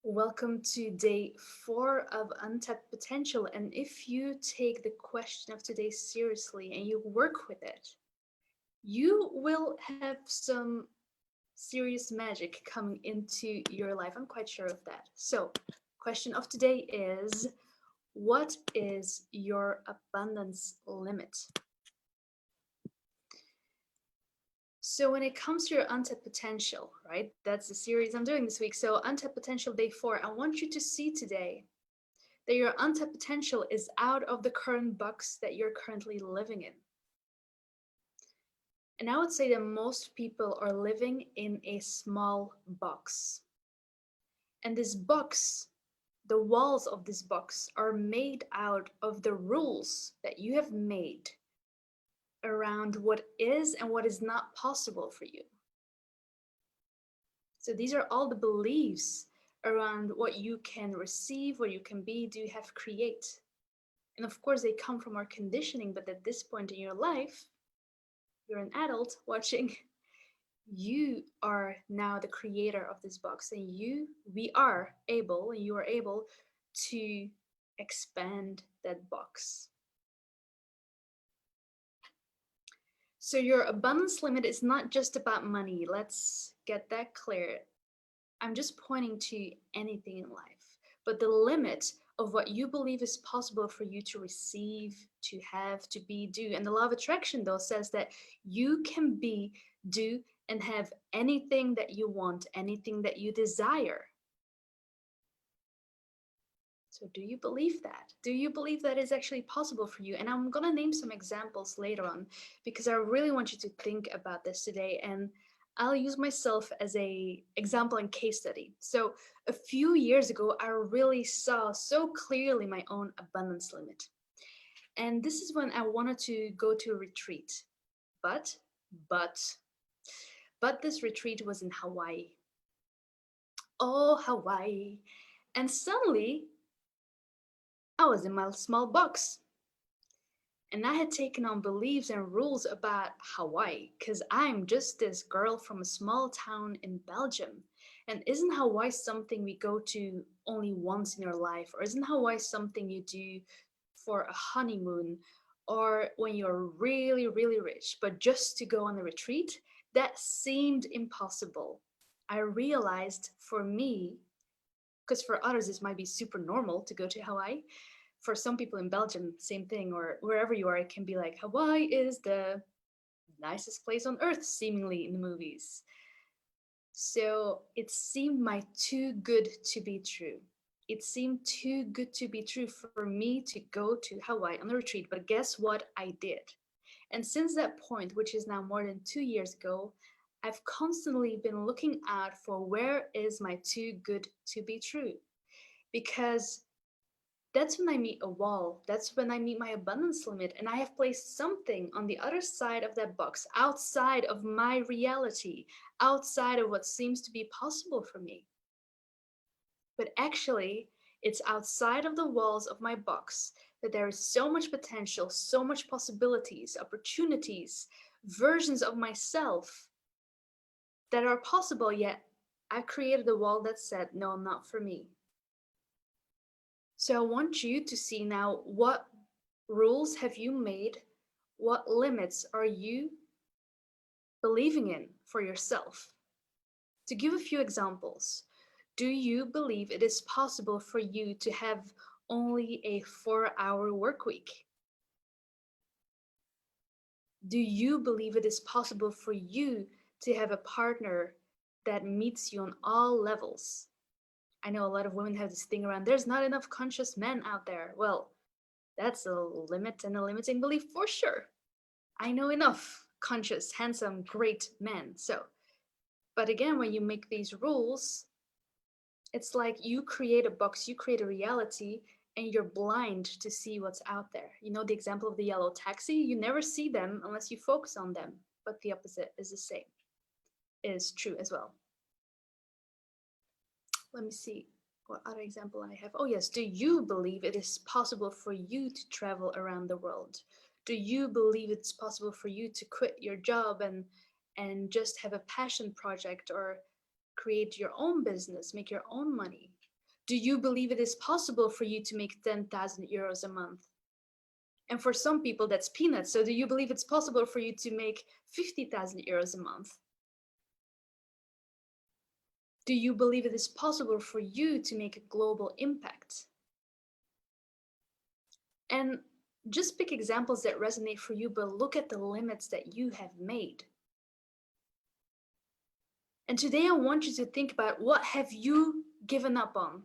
Welcome to day 4 of Untapped Potential. And if you take the question of today seriously and you work with it, you will have some serious magic coming into your life. I'm quite sure of that. So, question of today is, what is your abundance limit? So when it comes to your untapped potential, right? That's the series I'm doing this week. So untapped potential day 4, I want you to see today that your untapped potential is out of the current box that you're currently living in. And I would say that most people are living in a small box. And this box, the walls of this box are made out of the rules that you have made around what is and what is not possible for you. So these are all the beliefs around what you can receive, what you can be, do, have, create. And of course, they come from our conditioning, but at this point in your life, you're an adult watching, you are now the creator of this box, and we are able, and you are able to expand that box. So your abundance limit is not just about money. Let's get that clear. I'm just pointing to anything in life, but the limit of what you believe is possible for you to receive, to have, to be, do. And the law of attraction, though, says that you can be, do, and have anything that you want, anything that you desire. So do you believe that? Do you believe that is actually possible for you? And I'm going to name some examples later on because I really want you to think about this today, and I'll use myself as a example and case study. So a few years ago, I really saw so clearly my own abundance limit. And this is when I wanted to go to a retreat. But this retreat was in Hawaii. Oh, Hawaii. And suddenly I was in my small box. And I had taken on beliefs and rules about Hawaii because I'm just this girl from a small town in Belgium. And isn't Hawaii something we go to only once in your life? Or isn't Hawaii something you do for a honeymoon or when you're really, really rich? But just to go on a retreat, that seemed impossible. I realized for me, because for others this might be super normal to go to Hawaii, for some people in Belgium, same thing, or wherever you are, it can be like Hawaii is the nicest place on earth, seemingly in the movies. So it seemed my too good to be true. It seemed too good to be true for me to go to Hawaii on a retreat. But guess what? I did. And since that point, which is now more than 2 years ago, I've constantly been looking out for where is my too good to be true. Because that's when I meet a wall. That's when I meet my abundance limit. And I have placed something on the other side of that box, outside of my reality, outside of what seems to be possible for me. But actually, it's outside of the walls of my box that there is so much potential, so much possibilities, opportunities, versions of myself that are possible, yet I've created a wall that said, no, not for me. So I want you to see now, what rules have you made? What limits are you believing in for yourself? To give a few examples, do you believe it is possible for you to have only a 4-hour work week? Do you believe it is possible for you to have a partner that meets you on all levels? I know a lot of women have this thing around, there's not enough conscious men out there. Well, that's a limit and a limiting belief for sure. I know enough conscious, handsome, great men. So, but again, when you make these rules, it's like you create a box, you create a reality, and you're blind to see what's out there. You know the example of the yellow taxi? You never see them unless you focus on them, but the opposite is the same, is true as well. Let me see what other example I have. Oh yes, do you believe it is possible for you to travel around the world? Do you believe it's possible for you to quit your job and just have a passion project or create your own business, make your own money? Do you believe it is possible for you to make 10,000 euros a month? And for some people, that's peanuts. So do you believe it's possible for you to make 50,000 euros a month? Do you believe it is possible for you to make a global impact? And just pick examples that resonate for you, but look at the limits that you have made. And today I want you to think about, what have you given up on?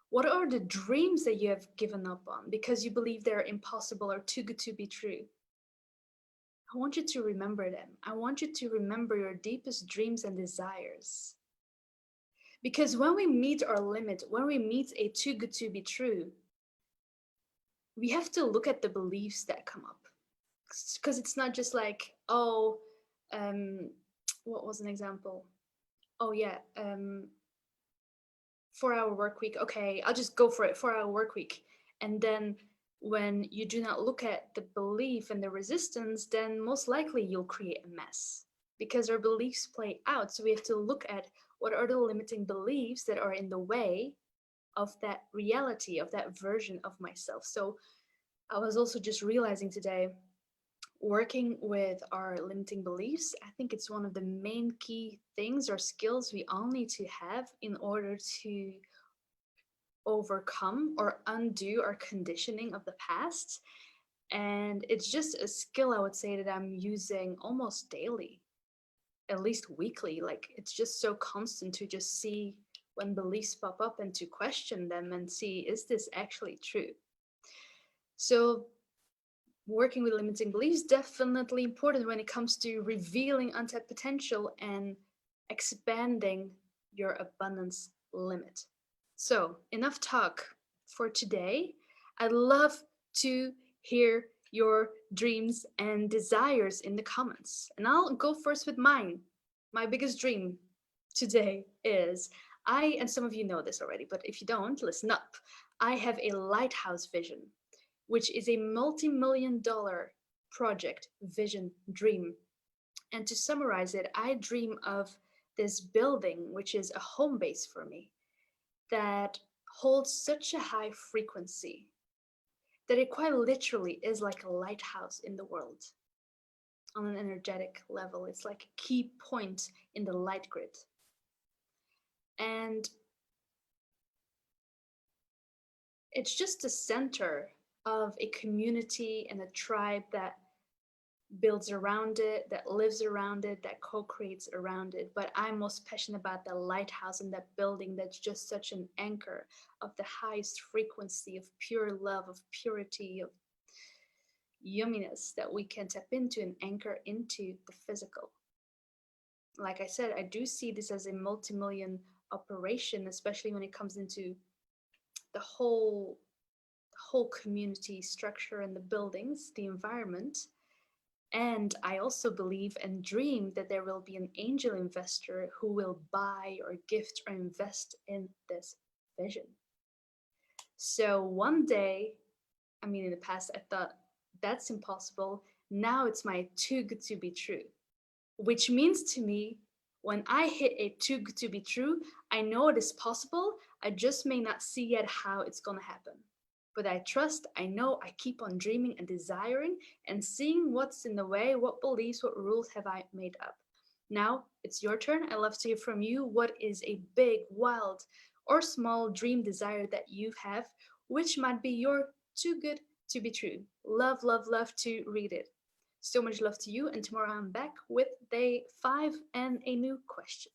What are the dreams that you have given up on because you believe they're impossible or too good to be true? I want you to remember them. I want you to remember your deepest dreams and desires. Because when we meet our limit, when we meet a too good to be true, we have to look at the beliefs that come up. Because it's not just like, oh, what was an example? Oh yeah, 4-hour work week. Okay, I'll just go for it, 4-hour work week. And then when you do not look at the belief and the resistance, then most likely you'll create a mess because our beliefs play out. So we have to look at, what are the limiting beliefs that are in the way of that reality, of that version of myself. So I was also just realizing today, working with our limiting beliefs, I think it's one of the main key things or skills we all need to have in order to overcome or undo our conditioning of the past. And it's just a skill, I would say, that I'm using almost daily, at least weekly. Like, it's just so constant to just see when beliefs pop up and to question them and see, is this actually true? So working with limiting beliefs, definitely important when it comes to revealing untapped potential and expanding your abundance limit. So enough talk for today. I'd love to hear your dreams and desires in the comments. And I'll go first with mine. My biggest dream today is, and some of you know this already, but if you don't, listen up. I have a lighthouse vision, which is a multi-million-dollar project, vision, dream. And to summarize it, I dream of this building, which is a home base for me, that holds such a high frequency that it quite literally is like a lighthouse in the world. On an energetic level, it's like a key point in the light grid. And it's just the center of a community and a tribe that builds around it, that lives around it, that co-creates around it. But I'm most passionate about the lighthouse and that building that's just such an anchor of the highest frequency of pure love, of purity, of yumminess that we can tap into and anchor into the physical. Like I said, I do see this as a multi-million operation, especially when it comes into the whole community structure and the buildings, the environment. And I also believe and dream that there will be an angel investor who will buy or gift or invest in this vision. So one day, I mean, in the past, I thought that's impossible. Now it's my too good to be true, which means to me, when I hit a too good to be true, I know it is possible. I just may not see yet how it's going to happen. But I trust, I know, I keep on dreaming and desiring and seeing what's in the way, what beliefs, what rules have I made up. Now it's your turn. I love to hear from you. What is a big, wild, or small dream desire that you have, which might be your too good to be true? Love, love, love to read it. So much love to you. And tomorrow I'm back with day 5 and a new question.